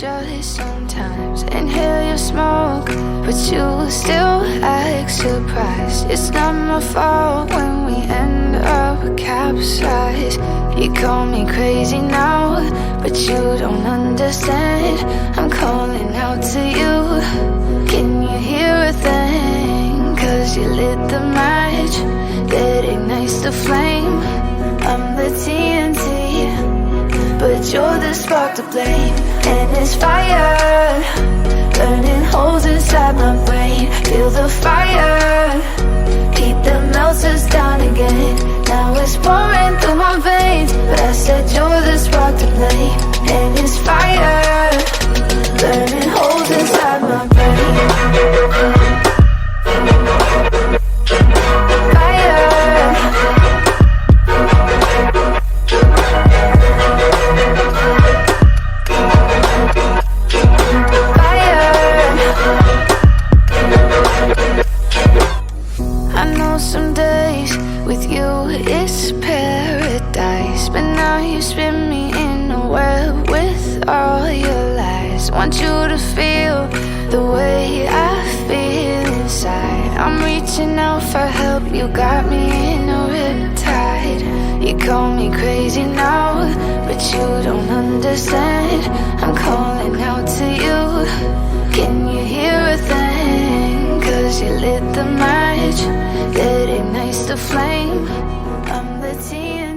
jealous sometimes. Inhale your smoke, but you still act surprised. It's not my fault when we end up capsized. You call me crazy now, but you don't understand. I'm calling out to you. Can you hear a thing? 'Cause you lit the match that ignites the flame. I'm the TNT, but you're the spark to blame. And it's fire, burning holes inside my brain. Feel the fire, heat the melters down again. Now it's pouring through my veins, but I said you're the spark to blame. And it's fire, burning holes inside my brain. Some days with you it's paradise, but now you spin me in a web with all your lies. Want you to feel the way I feel inside. I'm reaching out for help, you got me in a riptide. You call me crazy now, but you don't understand. I'm calling out to you. Can you hear a thing? 'Cause you lit the match that ignites the flame. I'm the TNT.